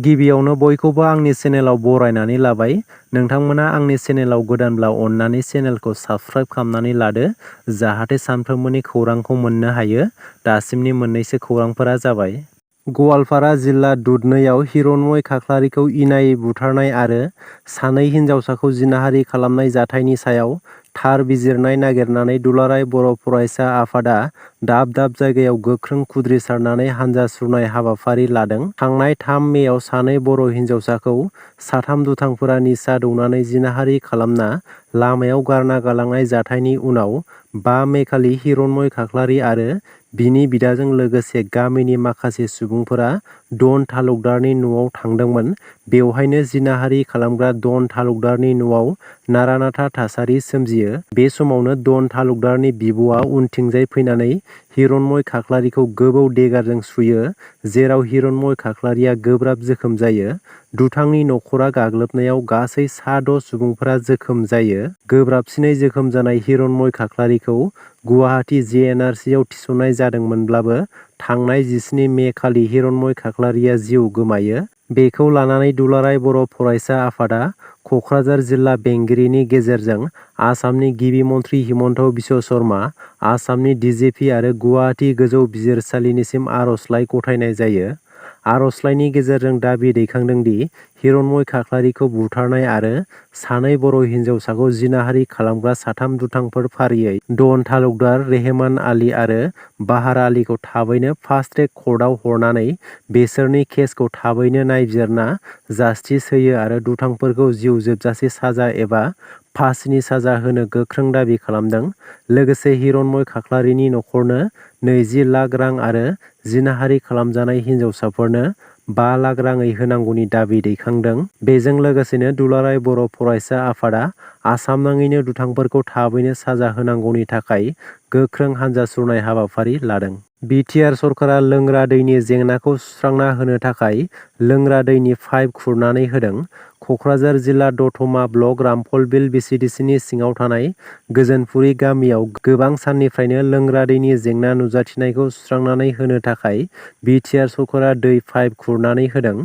गिबियावनो बयखौबो आंनि चेनेलाव बरायनानै लाबाय। नोंथांमोना आंनि चेनेलाव गोदानब्ला अननानै चेनेलखौ साबस्क्राइब खालामनानै लादो जाहाथे सानफ्रोमबोनि खौरांखौ मोननो हायो। दासिमनि मोननैसो खौरांफोरा जाबाय। गवालपारा जिल्ला दुधनैयाव हिरण्मय खाख्लारिखौ इनायै बुथारनाय आरो सानै हिनजावसाखौ जिनाहारि खालामनाय जाथायनि सायाव थार बिजिरनाय नागिरनानै दुलाराय बर' फरायसा आफादा दाब दाब जायगायाव गोख्रों खुद्रिसारनानै हानजा सुरनाय हाबाफारि लादों। थांनाय 3 मेयाव सानै बर' हिनजावसाखौ साथाम दुथांफोरा निसा दौनानै जिनाहारि खालामना लामायाव गारना गालांनाय जाथायनि उनाव 5 मे खालि हिरण्मय खाख्लारि आरो बिनि बिदाजों लोगोसे गामिनि माखासे सुबुंफोरा डन तालुकदारनि न'आव थांदोंमोन। बेवहायनो जिनाहारि खालामग्रा डन तालुकदारनि न'आव नारा-नाथा थासारि सोमजियो। बे समावनो डन तालुकदारनि बिब'आ उनथिंजाय फैनानै हिरण्मय खाख्लारिखौ गोबौ देगारजों सुयो, जेराव हिरण्मय खाख्लारिया गोब्राब जोखोम जायो। दुथांनि नखरा गाग्लोबनायाव गासै सा 6 सुबुंफोरा जोखोम जायो। गोब्राबसिनै जोखोम जानाय हिरण्मय खाख्लारिखौ गुवाहाटी JNRCआव थिसननाय जादोंमोनब्लाबो थांनाय 17 मे खालि हिरण्मय खाख्लारिया जिउ गोमायो। बेखौ लानानै दुलाराय बर' फरायसा आफादा कक्राझार जिल्ला बेंगिरिनि गेजेरजों आसामनि गिबि मन्थ्रि हिमन्त बिश्व शर्मा, आसामनि DGP आरो गुवाहाटी गोजौ बिजिरसालिनिसिम आर'जलाइ गथायनाय जायो। आर'जलाइनि गेजेरजों दाबि दैखांदों दि हिरण्मय खाख्लारिखौ बुथारनाय आरो सानै बर' हिनजावसाखौ जिनाहारि खालामग्रा साथाम दुथांफोर फारियै डन तालुकदार, रेहमान आली आरो बाहार आलीखौ थाबैनो फास्ट ट्रेक कर्टआव हरनानै बेसोरनि केसखौ थाबैनो नायबिजिरना जास्टिस होयो आरो दुथांफोरखौ जिउ जोबजासे साजा एबा फासिनि साजा होनो गोख्रों दाबि खालामदों। लोगोसे हिरण्मय खाख्लारिनि नखरनो 20 लाख रां आरो जिनाहारि खालामजानाय हिनजावसाफोरनो 5 लाख राङै होनांगौनि दाबि दैखांदों। बेजों लोगोसेनो दुलाराय बर' फरायसा आफादा आसामनाङैनो दुथांफोरखौ थाबैनो साजा होनांगौनि थाखाय गोख्रों हानजा सुरनाय हाबाफारि लादों। बिटिआर सरकारा लोंग्रा दैनि जेंनाखौ सुस्रांना होनो थाखाय लोंग्रा दैनि पाइप खुरनानै होदों। कक्राझार जिल्ला दतमा ब्लक रामफलबिल VCDCनि सिङाव थानाय गोजोनपुरि गामियाव गोबां साननिफ्रायनो लोंग्रा दैनि जेंना नुजाथिनायखौ सुस्रांनानै होनो थाखाय बिटिआर सरकारा दै पाइप खुरनानै होदों।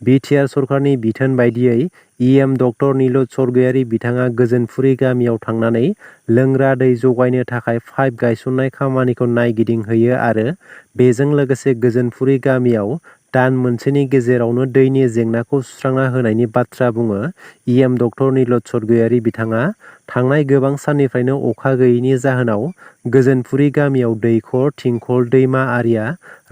बिटिआर सरकारनि बिथोन बायदियै EM डक्टर निलज सरगयारि बिथाङा गोजोनपुरि गामियाव थांनानै लोंग्रा दै जगायनो थाखाय पाइप गायसननाय खामानिखौ नायगिदिंहैयो आरो बेजों लोगोसे गोजोनपुरि गामियाव दान मोनसेनि गेजेरावनो दैनि जेंनाखौ सुस्रांना होनायनि बाथ्रा बुङो। EM डक्टर निलज सरगयारि बिथाङा थांनाय गोबां साननिफ्रायनो अखा गैयैनि जाहोनाव गोजोनपुरि गामियाव दैखर, थिंखल, दैमा आरिया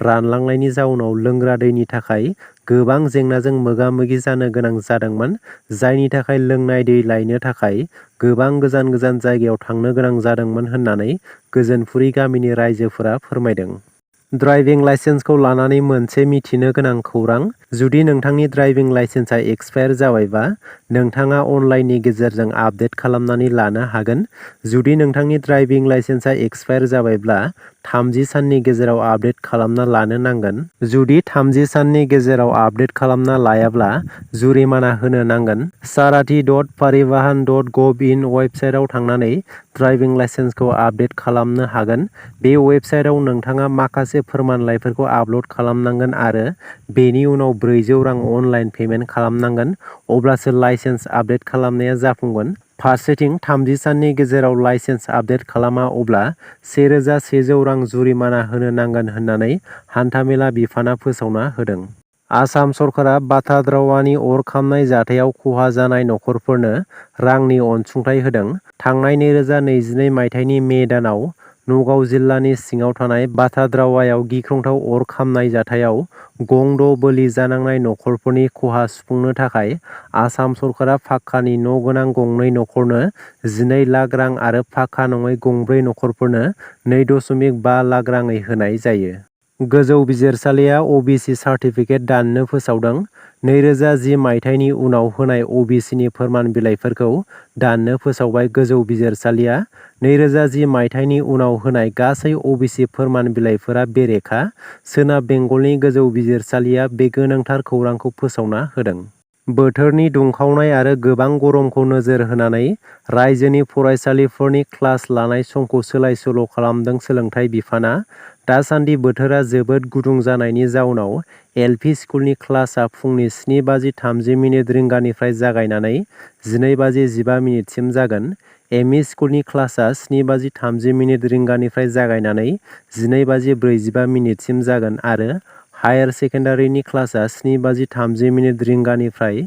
रानलांनायनि जाउनाव लोंग्रा दैनि थाखाय गोबां जेंनाजों मोगा-मोगि जानो गोनां जादोंमोन, जायनि थाखाय लोंनाय दै लायनो थाखाय गोबां गोजान गोजान जायगायाव थांनो गोनां जादोंमोन होननानै गोजोनपुरि गामिनि रायजोफोरा फोरमायदों। ड्राइभिं लाइसेन्सखौ लानानै मोनसे मिथिनो गोनां खौरां। जुदि नोंथांनि ड्राइभिं लाइसेन्सआ एक्सपायार जाबायबा नोंथाङा अनलाइननि गेजेरजों आपडेट खालामनानै लानो हागोन। जुदि नोंथांनि ड्राइभिं लाइसेन्सआ एक्सपायार जाबायब्ला 30 साननि गेजेराव आपडेट खालामना लानो नांगोन। जुदि 30 साननि गेजेराव आपडेट खालामना लायाब्ला जुरिमाना होनो नांगोन। साराथि.पारिभाहन.gov.in वेबसाइटआव थांनानै ड्राइभिं लाइसेन्सखौ आपडेट खालामनो हागोन। बे वेबसाइटआव नोंथाङा माखासे फोरमानलाइफोरखौ आपल'ड खालामनांगोन आरो बेनि उनाव 400 रां अनलाइन पेमेन्ट खालामनांगोन। अब्लासो लाइसेन्स आपडेट खालामनाया जाफुंगोन। फारसेथिं 30 साननि गेजेराव लाइसेन्स आपडेट खालामा अब्ला 1100 रां जुरिमाना होनो नांगोन होननानै हान्थामेला बिफाना फोसावना होदों। आसाम सरकारा बाथाद्रावानि अर खामनाय जाथायाव खहा जानाय नखरफोरनो रांनि अनसुंथाइ होदों। थांनाय 2022 मायथाइनि मे दानाव नगाव जिल्लानि सिङाव थानाय बाथाद्रावायाव गिख्रंथाव अर खामनाय जाथायाव गं 6 बोलि जानांनाय नखरफोरनि खहा सुफुंनो थाखाय आसाम सरकारा पाक्कानि न' गोनां गंनै नखरनो 12 लाख रां आरो पाक्का नङै गंब्रै नखरफोरनो 2.5 लाख राङै होनाय जायो। गोजौ बिजिरसालिया OBC सार्टिफिकेट दाननो फोसावदों। 2010 मायथाइनि उनाव होनाय OBCनि फोरमान बिलाइफोरखौ दाननो फोसावबाय गोजौ बिजिरसालिया। 2010 मायथाइनि उनाव होनाय गासै OBC फोरमान बिलाइफोरा बेरेखा। सोनाब बेंगलनि गोजौ बिजिरसालिया बे गोनांथार खौरांखौ फोसावना होदों। बोथोरनि दुंखावनाय आरो गोबां गरमखौ नोजोर होनानै रायजोनि फरायसालिफोरनि क्लास लानाय समखौ सोलाय-सोल' खालामदों सोलोंथाइ बिफाना। दासान्दि बोथोरा जोबोद गुदुं जानायनि जाउनाव एल.पि. स्कुलनि क्लासआ फुंनि 7:30 रिंगानिफ्राय जागायनानै 12:15 जागोन। एम.इ. स्कुलनि क्लासआ 7:30 रिंगानिफ्राय जागायनानै 12:45 जागोन आरो हायार सेकेन्डारिनि क्लासआ 7:30 रिंगानिफ्राय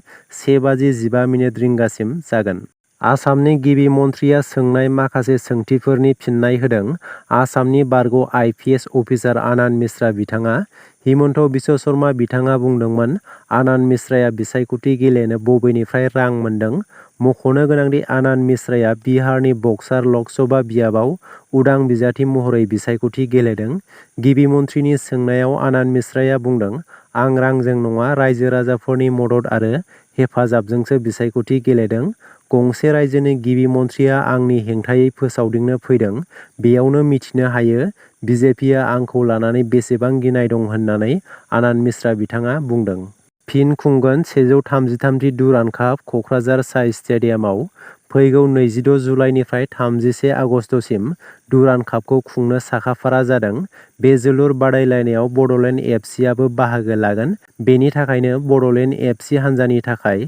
1:15 रिंगासिम जागोन। आसामनि गिबि मन्थ्रिया सोंनाय माखासे सोंथिफोरनि फिन्नाय होदों। आसामनि बारग' आइ.पि.एस. अफिसार आनन्द मिश्रा बिथाङा हिमन्त बिश्व शर्मा बिथाङा बुंदोंमोन, आनन्द मिश्राया बिसायख'थि गेलेनो बबेनिफ्राय रां मोन्दों? मख'नो गोनांदि आनन्द मिश्राया बिहारनि बक्सार लकसभा बियाबाव उदां बिजाथि महरै बिसायख'थि गेलेदों। गिबि मन्थ्रिनि सोंनायाव आनन्द मिश्राया बुंदों, आं रांजों नङा रायजो-राजाफोरनि मदद आरो हेफाजाबजोंसो बिसायख'थि गेलेदों। गंसे रायजोनि गिबि मन्थ्रिया आंनि हेंथायै फोसावदिंनो फैदों। बेयावनो मिथिनो हायो बिजेपिआ आंखौ लानानै बेसेबां गिनाय दं होननानै आनन्द मिश्रा बिथाङा बुंदों। फिन खुंगोन 133थि डुरान्ड काप कक्राझार साइ स्टेडियामाव फैगौ 26 जुलाइनिफ्राय 31 आगस्तसिम डुरान्ड कापखौ खुंनो साखाफारा जादों। बे जोलुर बादायलायनायाव बड'लेण्ड एफ.सि.आबो बाहागो लागोन। बेनि थाखायनो बड'लेण्ड एफ.सि. हान्जानि थाखाय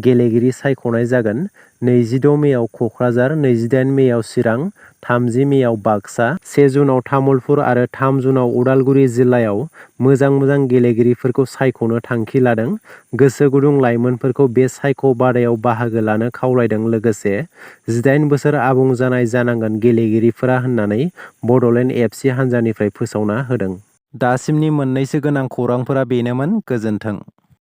गेलेगिरि सायख'नाय जागोन। 26 मेआव कक्राझार, 28 मेआव चिरां, 30 मेआव बाक्सा, 1 जुनआव तामुलपुर आरो 3 जुनआव उदालगुरि जिल्लायाव मोजां गेलेगिरिफोरखौ सायख'नो थांखि लादों। गोसो गुदुं लाइमोनफोरखौ बे सायख' बादायाव बाहागो लानो खावलायदों। लोगोसे 18 बोसोर आबुं जानाय जानांगोन गेलेगिरिफोरा होननानै बड'लेण्ड एफ.सि. हान्जानिफ्राय फोसावना होदों। दासिमनि मोननैसो गोनां खौरांफोरा बेनोमोन। गोजोन्थों।